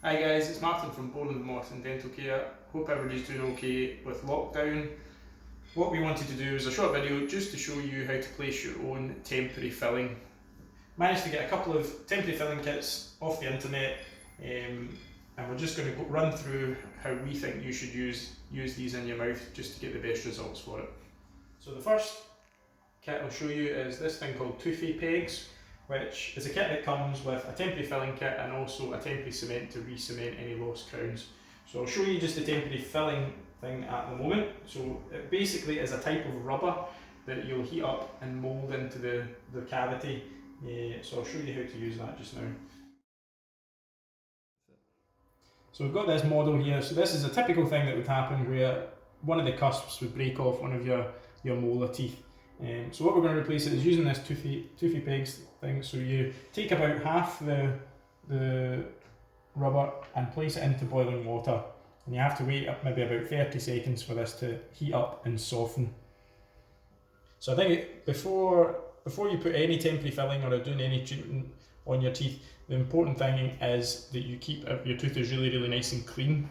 Hi guys, it's Martin from Bournemouth Morton Dental Care. Hope everybody's doing okay with lockdown. What we wanted to do is a short video just to show you how to place your own temporary filling. Managed to get a couple of temporary filling kits off the internet, and we're just going to run through how we think you should use these in your mouth just to get the best results for it. So the first kit I'll show you is this thing called Toofypegs, which is a kit that comes with a temporary filling kit and also a temporary cement to re-cement any lost crowns. So I'll show you just the temporary filling thing at the moment. So it basically is a type of rubber that you'll heat up and mould into the cavity. So I'll show you how to use that just now. So we've got this model here. So this is a typical thing that would happen where one of the cusps would break off one of your molar teeth. So what we're going to replace it is using this Toofypegs thing. So you take about half the rubber and place it into boiling water, and you have to wait up maybe about 30 seconds for this to heat up and soften. So I think before you put any temporary filling or are doing any treatment on your teeth, the important thing is that you keep your tooth is really nice and clean.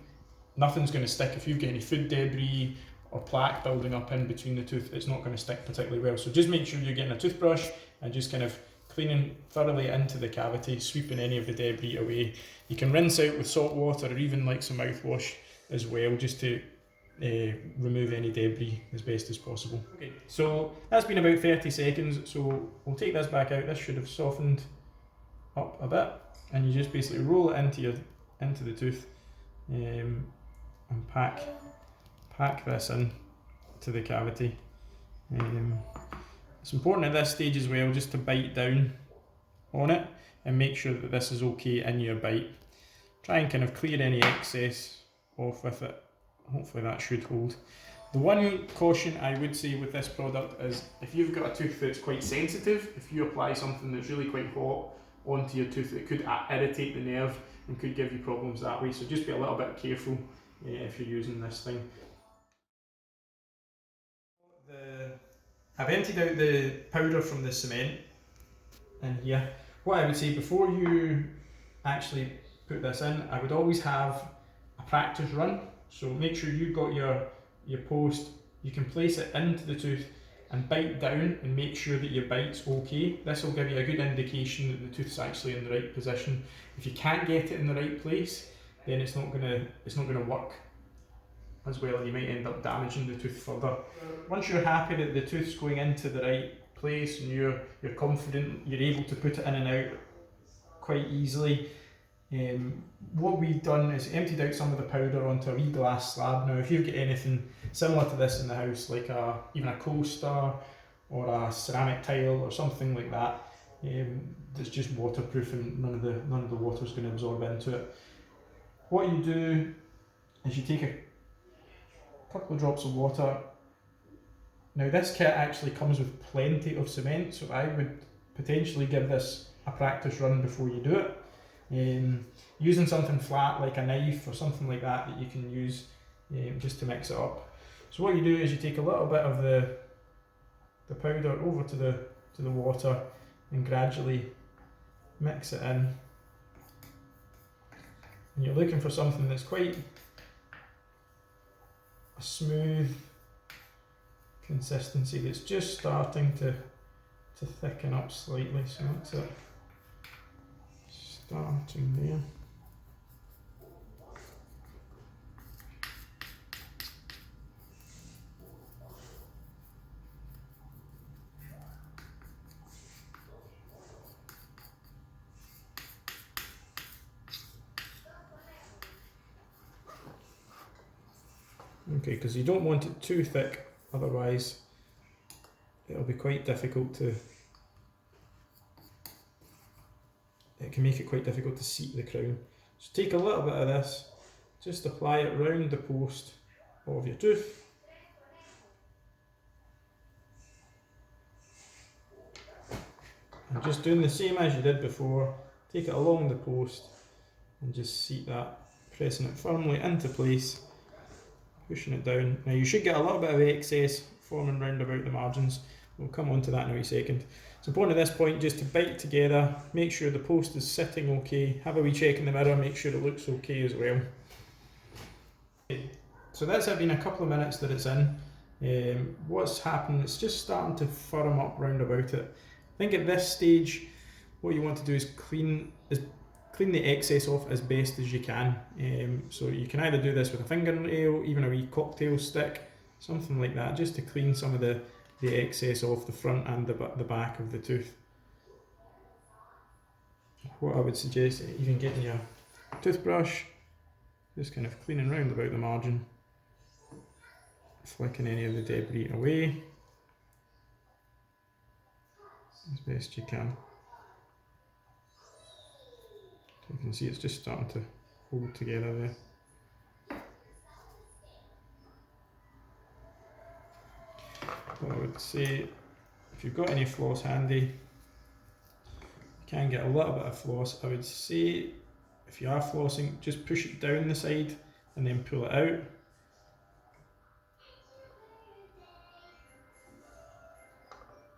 Nothing's going to stick. If you've got any food debris or plaque building up in between the tooth, it's not going to stick particularly well. So just make sure you're getting a toothbrush and just kind of cleaning thoroughly into the cavity, sweeping any of the debris away. You can rinse out with salt water or even like some mouthwash as well, just to remove any debris as best as possible. Okay, so that's been about 30 seconds, so we'll take this back out. This should have softened up a bit, and you just basically roll it into the tooth and pack this in to the cavity. It's important at this stage as well just to bite down on it and make sure that this is okay in your bite. Try and kind of clear any excess off with it. Hopefully that should hold. The one caution I would say with this product is if you've got a tooth that's quite sensitive, if you apply something that's really quite hot onto your tooth, it could irritate the nerve and could give you problems that way. So just be a little bit careful if you're using this thing. I've emptied out the powder from the cement in here. What I would say before you actually put this in, I would always have a practice run. So make sure you've got your post, you can place it into the tooth and bite down and make sure that your bite's okay. This will give you a good indication that the tooth's actually in the right position. If you can't get it in the right place, then it's not gonna work as well, and you might end up damaging the tooth further. Once you're happy that the tooth's going into the right place and you're confident you're able to put it in and out quite easily, what we've done is emptied out some of the powder onto a wee glass slab. Now if you've got anything similar to this in the house, like even a coaster or a ceramic tile or something like that, that's just waterproof and none of the water's going to absorb into it. What you do is you take a couple of drops of water. Now this kit actually comes with plenty of cement, so I would potentially give this a practice run before you do it. Using something flat like a knife or something like that you can use just to mix it up. So what you do is you take a little bit of the powder over to the water and gradually mix it in. And you're looking for something that's quite a smooth consistency that's just starting to thicken up slightly. So that's it. Starting there. Okay, because you don't want it too thick, otherwise it'll be quite difficult to, it can make it quite difficult to seat the crown. So take a little bit of this, just apply it round the post of your tooth. And just doing the same as you did before, take it along the post and just seat that, pressing it firmly into place, pushing it down. Now you should get a little bit of excess forming round about the margins. We'll come on to that in a wee second. It's important at this point just to bite together, make sure the post is sitting okay, have a wee check in the mirror, make sure it looks okay as well. Okay. So that's been a couple of minutes that it's in. What's happened, it's just starting to firm up round about it. I think at this stage what you want to do is clean the excess off as best as you can. So you can either do this with a fingernail, even a wee cocktail stick, something like that, just to clean some of the excess off the front and the back of the tooth. What I would suggest, even getting your toothbrush, just kind of cleaning round about the margin, flicking any of the debris away as best you can. So you can see it's just starting to hold together there. What I would say, if you've got any floss handy, you can get a little bit of floss. I would say if you are flossing, just push it down the side and then pull it out.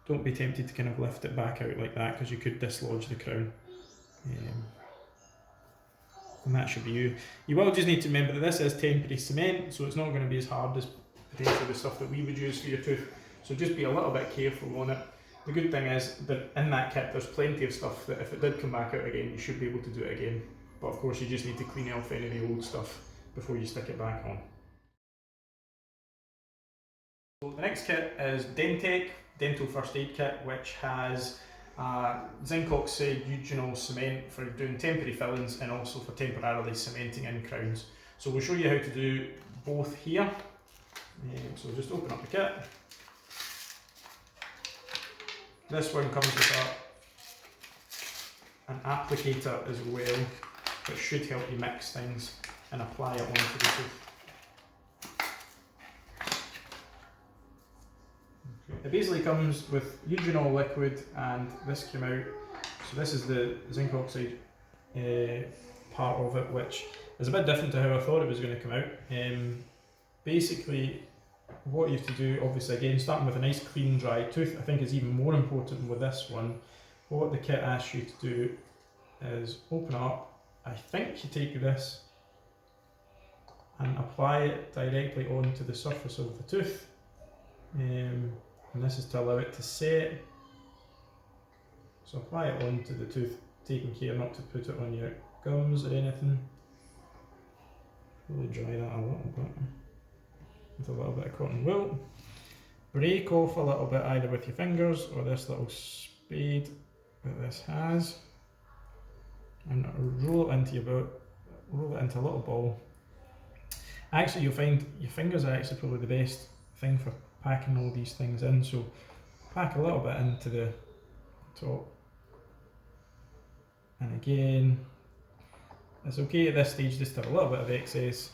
Don't be tempted to kind of lift it back out like that because you could dislodge the crown. And that should be you. You will just need to remember that this is temporary cement, so it's not going to be as hard as potentially the stuff that we would use for your tooth. So just be a little bit careful on it. The good thing is that in that kit there's plenty of stuff that if it did come back out again, you should be able to do it again. But of course you just need to clean off any of the old stuff before you stick it back on. So the next kit is Dentek Dental First Aid Kit, which has zinc oxide eugenol cement for doing temporary fillings and also for temporarily cementing in crowns. So we'll show you how to do both here. So we'll just open up the kit. This one comes with an applicator as well, which should help you mix things and apply it onto the tooth. It basically comes with eugenol liquid, and this came out, so this is the zinc oxide part of it, which is a bit different to how I thought it was going to come out. Basically what you have to do, obviously again starting with a nice clean dry tooth, I think is even more important with this one. What the kit asks you to do is open up, I think you take this and apply it directly onto the surface of the tooth. And this is to allow it to set. So apply it onto the tooth, taking care not to put it on your gums or anything. Really dry that a little bit with a little bit of cotton wool. Break off a little bit either with your fingers or this little spade that this has, and roll it into roll it into a little ball. Actually, you'll find your fingers are actually probably the best thing for packing all these things in, so pack a little bit into the top, and again it's okay at this stage just to have a little bit of excess.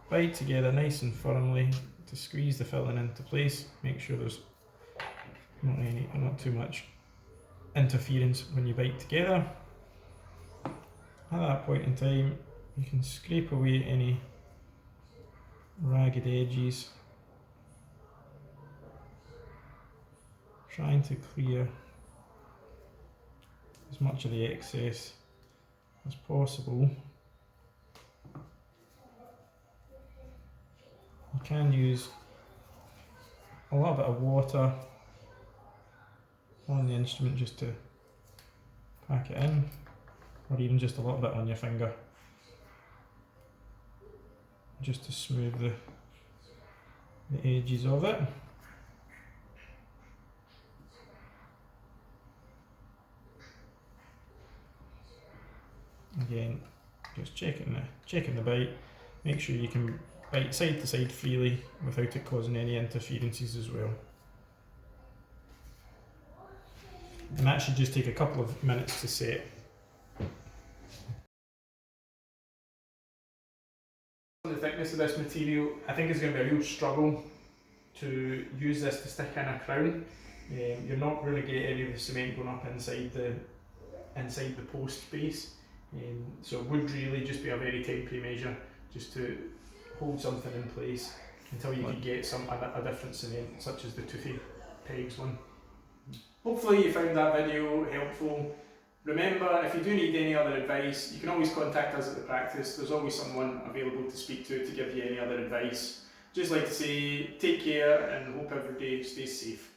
Bite together nice and firmly to squeeze the filling into place. Make sure there's not too much interference when you bite together. At that point in time you can scrape away any ragged edges, trying to clear as much of the excess as possible. You can use a little bit of water on the instrument just to pack it in, or even just a little bit on your finger just to smooth the edges of it. Again, just checking the bite. Make sure you can bite side to side freely without it causing any interferences as well. And that should just take a couple of minutes to set. The thickness of this material, I think it's going to be a real struggle to use this to stick in a crown. You're not going to get any of the cement going up inside the post space. So it would really just be a very temporary measure just to hold something in place. until you could get a different cement, such as the Toofypegs one. Hopefully you found that video helpful. Remember, if you do need any other advice, you can always contact us at the practice. There's always someone available to speak to give you any other advice. Just like to say, take care and hope everybody stays safe.